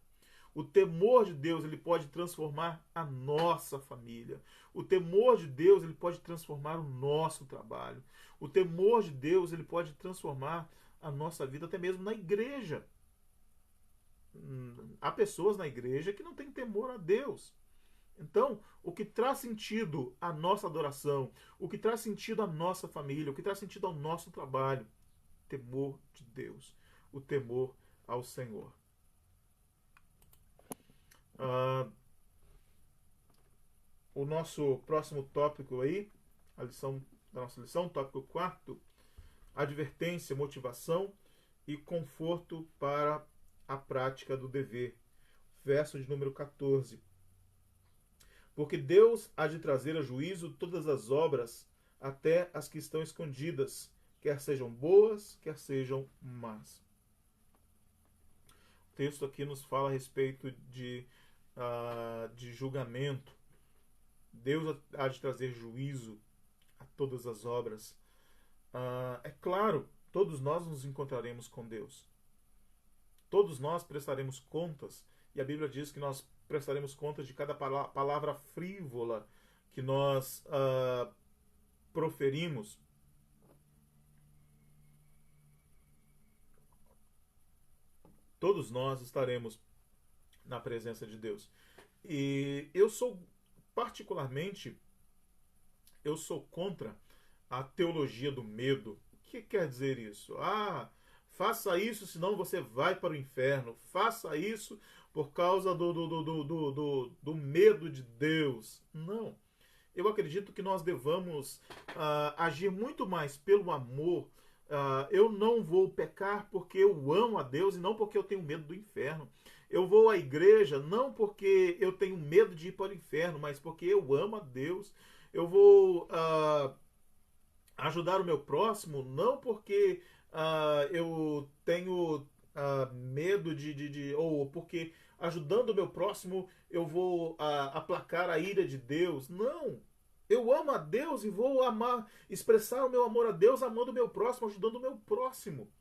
O temor de Deus, ele pode transformar a nossa família. O temor de Deus, ele pode transformar o nosso trabalho. O temor de Deus, ele pode transformar a nossa vida até mesmo na igreja. Há pessoas na igreja que não têm temor a Deus. Então, o que traz sentido à nossa adoração, o que traz sentido à nossa família, o que traz sentido ao nosso trabalho, temor de Deus, o temor ao Senhor. O nosso próximo tópico aí, a lição da nossa lição, tópico 4, advertência, motivação e conforto para a prática do dever. Verso de número 14. Porque Deus há de trazer a juízo todas as obras, até as que estão escondidas, quer sejam boas, quer sejam más. O texto aqui nos fala a respeito de julgamento. Deus há de trazer juízo a todas as obras. É claro, todos nós nos encontraremos com Deus. Todos nós prestaremos contas. E a Bíblia diz que nós prestaremos contas de cada palavra frívola que nós proferimos. Todos nós estaremos na presença de Deus. E eu sou contra a teologia do medo. O que quer dizer isso? Faça isso, senão você vai para o inferno. Faça isso por causa do medo de Deus. Não. Eu acredito que nós devamos agir muito mais pelo amor. Eu não vou pecar porque eu amo a Deus e não porque eu tenho medo do inferno. Eu vou à igreja não porque eu tenho medo de ir para o inferno, mas porque eu amo a Deus. Eu vou ajudar o meu próximo não porque eu tenho medo ou porque ajudando o meu próximo eu vou aplacar a ira de Deus. Não. Eu amo a Deus e vou expressar o meu amor a Deus amando o meu próximo, ajudando o meu próximo.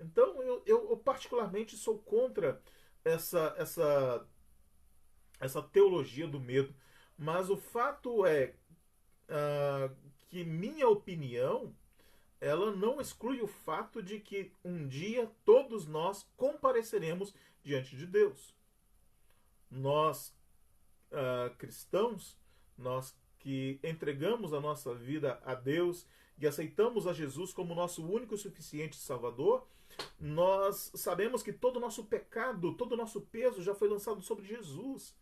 Então eu particularmente sou contra essa teologia do medo. Mas o fato é que minha opinião ela não exclui o fato de que um dia todos nós compareceremos diante de Deus. Nós cristãos, nós que entregamos a nossa vida a Deus e aceitamos a Jesus como nosso único e suficiente Salvador, nós sabemos que todo o nosso pecado, todo o nosso peso já foi lançado sobre Jesus.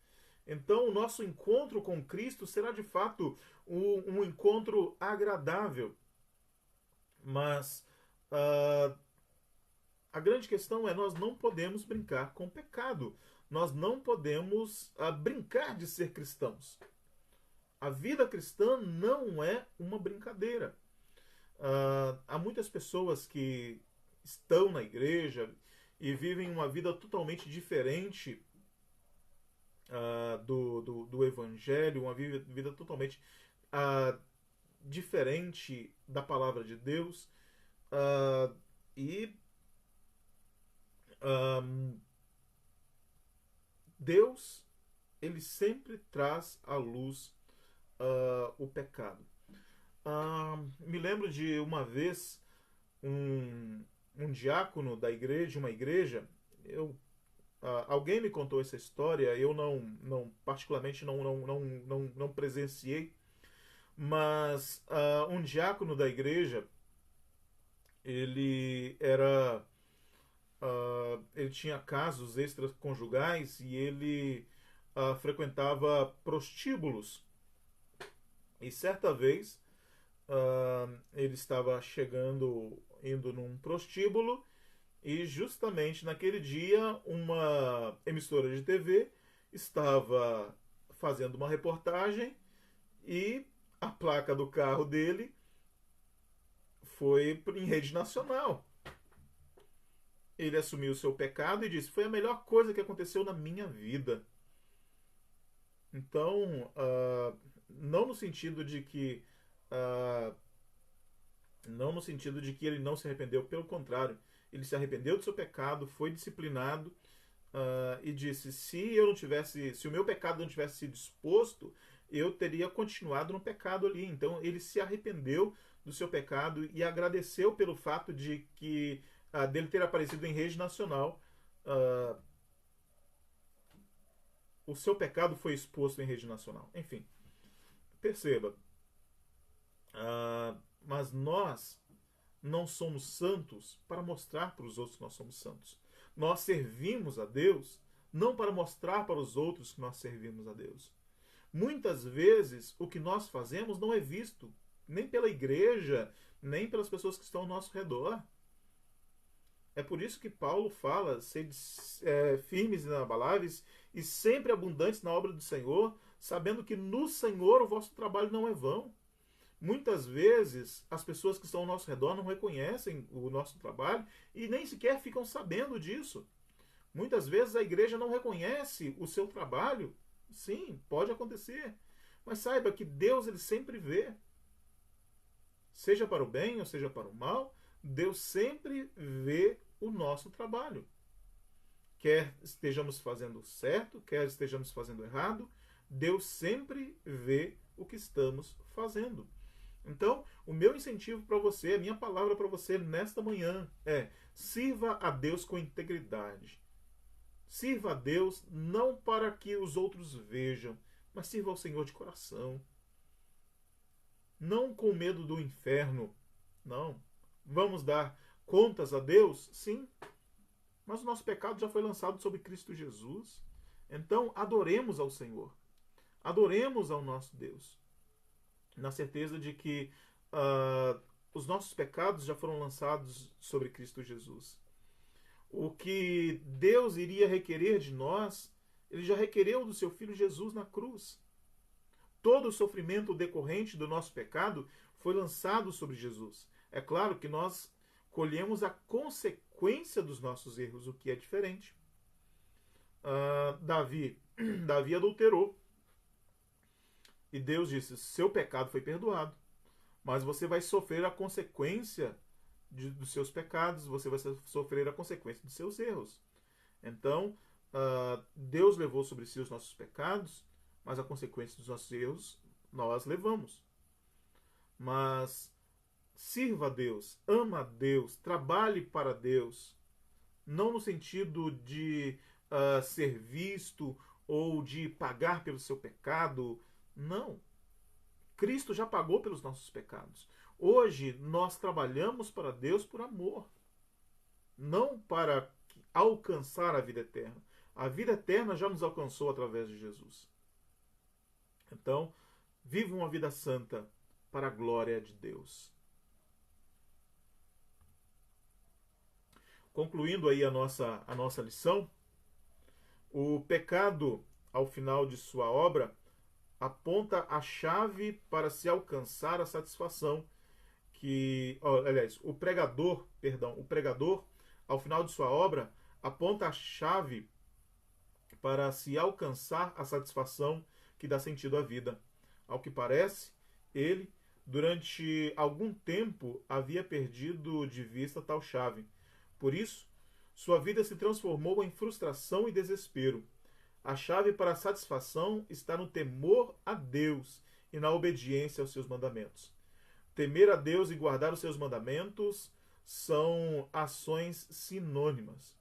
Então o nosso encontro com Cristo será de fato um encontro agradável. Mas a grande questão é nós não podemos brincar com o pecado. Nós não podemos brincar de ser cristãos. A vida cristã não é uma brincadeira. Há muitas pessoas que estão na igreja e vivem uma vida totalmente diferente do Evangelho, uma vida totalmente diferente da palavra de Deus. Deus, ele sempre traz à luz o pecado. Me lembro de uma vez um diácono da igreja, de uma igreja, alguém me contou essa história, eu particularmente não presenciei, mas um diácono da igreja, ele tinha casos extraconjugais e ele frequentava prostíbulos. E certa vez ele estava indo num prostíbulo e justamente naquele dia uma emissora de TV estava fazendo uma reportagem e a placa do carro dele foi em rede nacional. ele assumiu o seu pecado e disse: foi a melhor coisa que aconteceu na minha vida. Então, não no sentido de que não no sentido de que ele não se arrependeu, pelo contrário, ele se arrependeu do seu pecado, foi disciplinado e disse: se o meu pecado não tivesse sido exposto, eu teria continuado no pecado ali. Então ele se arrependeu do seu pecado e agradeceu pelo fato de que dele ter aparecido em rede nacional. O seu pecado foi exposto em rede nacional. Enfim, perceba. Mas nós não somos santos para mostrar para os outros que nós somos santos. Nós servimos a Deus não para mostrar para os outros que nós servimos a Deus. Muitas vezes o que nós fazemos não é visto nem pela igreja, nem pelas pessoas que estão ao nosso redor. É por isso que Paulo fala: sede firmes e inabaláveis e sempre abundantes na obra do Senhor, sabendo que no Senhor o vosso trabalho não é vão. Muitas vezes as pessoas que estão ao nosso redor não reconhecem o nosso trabalho e nem sequer ficam sabendo disso. Muitas vezes a igreja não reconhece o seu trabalho. Sim, pode acontecer. Mas saiba que Deus ele sempre vê. Seja para o bem ou seja para o mal, Deus sempre vê o nosso trabalho. Quer estejamos fazendo certo, quer estejamos fazendo errado, Deus sempre vê o que estamos fazendo. Então, o meu incentivo para você, a minha palavra para você nesta manhã é: sirva a Deus com integridade. Sirva a Deus não para que os outros vejam, mas sirva ao Senhor de coração. Não com medo do inferno, não. Vamos dar contas a Deus? Sim. Mas o nosso pecado já foi lançado sobre Cristo Jesus. Então, adoremos ao Senhor. Adoremos ao nosso Deus. Na certeza de que os nossos pecados já foram lançados sobre Cristo Jesus. O que Deus iria requerer de nós, Ele já requereu do seu Filho Jesus na cruz. Todo o sofrimento decorrente do nosso pecado foi lançado sobre Jesus. É claro que nós colhemos a consequência dos nossos erros, o que é diferente. Davi adulterou. E Deus disse: seu pecado foi perdoado, mas você vai sofrer a consequência dos seus pecados, você vai sofrer a consequência dos seus erros. Então, Deus levou sobre si os nossos pecados, mas a consequência dos nossos erros nós levamos. Mas sirva a Deus, ama a Deus, trabalhe para Deus, não no sentido de ser visto ou de pagar pelo seu pecado. Não. Cristo já pagou pelos nossos pecados. Hoje nós trabalhamos para Deus por amor, não para alcançar a vida eterna. A vida eterna já nos alcançou através de Jesus. Então, viva uma vida santa para a glória de Deus. Concluindo aí a nossa lição, o pecado, ao final de sua obra, aponta a chave para se alcançar a satisfação o pregador, ao final de sua obra, aponta a chave para se alcançar a satisfação que dá sentido à vida. Ao que parece, ele, durante algum tempo, havia perdido de vista tal chave. Por isso, sua vida se transformou em frustração e desespero. A chave para a satisfação está no temor a Deus e na obediência aos seus mandamentos. Temer a Deus e guardar os seus mandamentos são ações sinônimas.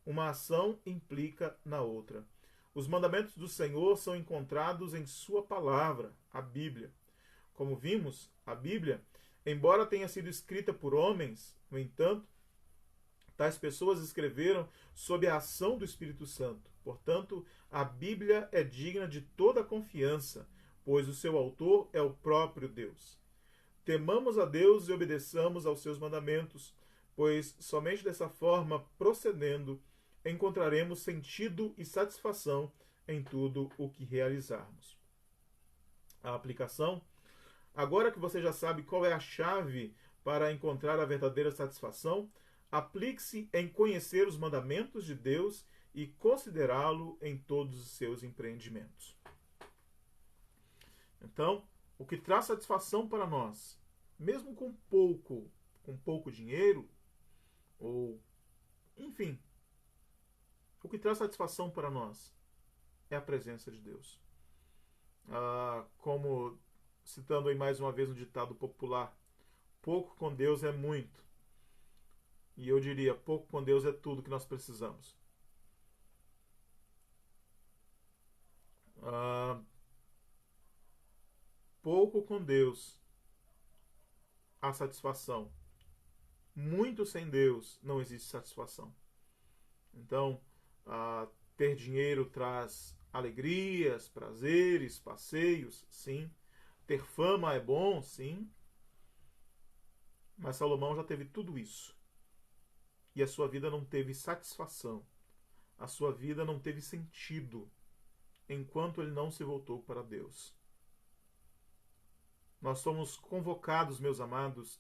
Uma ação implica na outra. Os mandamentos do Senhor são encontrados em sua palavra, a Bíblia. Como vimos, a Bíblia, embora tenha sido escrita por homens, no entanto, tais pessoas escreveram sob a ação do Espírito Santo. Portanto, a Bíblia é digna de toda confiança, pois o seu autor é o próprio Deus. Temamos a Deus e obedeçamos aos seus mandamentos, pois somente dessa forma, procedendo, encontraremos sentido e satisfação em tudo o que realizarmos. A aplicação: agora que você já sabe qual é a chave para encontrar a verdadeira satisfação, Aplique-se em conhecer os mandamentos de Deus e considerá-lo em todos os seus empreendimentos. Então, o que traz satisfação para nós, mesmo com pouco dinheiro, ou enfim, o que traz satisfação para nós é a presença de Deus. Como citando aí mais uma vez um ditado popular, pouco com Deus é muito. E eu diria, pouco com Deus é tudo que nós precisamos. Pouco com Deus há satisfação. Muito sem Deus não existe satisfação. Então, ter dinheiro traz alegrias, prazeres, passeios, sim. Ter fama é bom, sim. Mas Salomão já teve tudo isso. E a sua vida não teve satisfação. A sua vida não teve sentido enquanto ele não se voltou para Deus. Nós somos convocados, meus amados,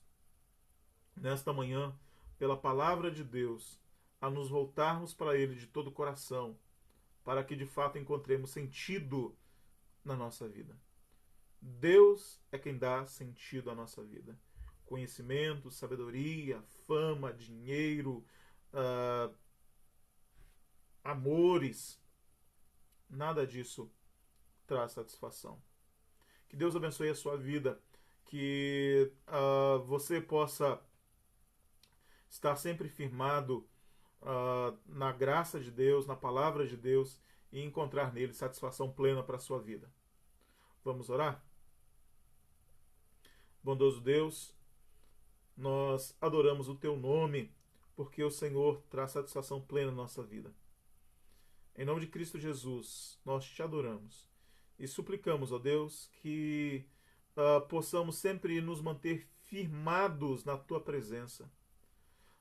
nesta manhã, pela palavra de Deus, a nos voltarmos para Ele de todo o coração, para que de fato encontremos sentido na nossa vida. Deus é quem dá sentido à nossa vida. Conhecimento, sabedoria, fama, dinheiro, amores, nada disso traz satisfação. Que Deus abençoe a sua vida, que você possa estar sempre firmado na graça de Deus, na palavra de Deus e encontrar nele satisfação plena para a sua vida. Vamos orar? Bondoso Deus, nós adoramos o teu nome, porque o Senhor traz satisfação plena na nossa vida. Em nome de Cristo Jesus, nós te adoramos e suplicamos, ó Deus, que possamos sempre nos manter firmados na tua presença.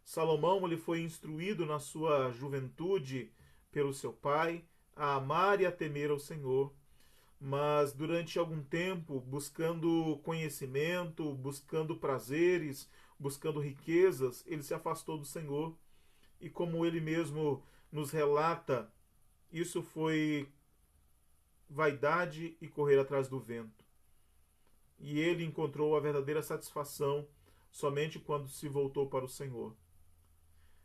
Salomão ele foi instruído na sua juventude pelo seu pai a amar e a temer ao Senhor, mas durante algum tempo, buscando conhecimento, buscando prazeres, buscando riquezas, ele se afastou do Senhor. E como ele mesmo nos relata, isso foi vaidade e correr atrás do vento. E ele encontrou a verdadeira satisfação somente quando se voltou para o Senhor.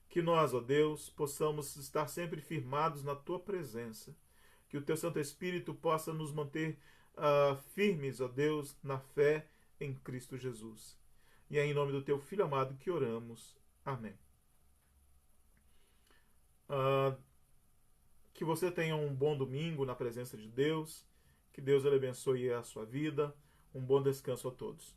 Que nós, ó Deus, possamos estar sempre firmados na tua presença. Que o teu Santo Espírito possa nos manter firmes, ó Deus, na fé em Cristo Jesus. E é em nome do teu Filho amado que oramos. Amém. Que você tenha um bom domingo na presença de Deus. Que Deus lhe abençoe a sua vida. Um bom descanso a todos.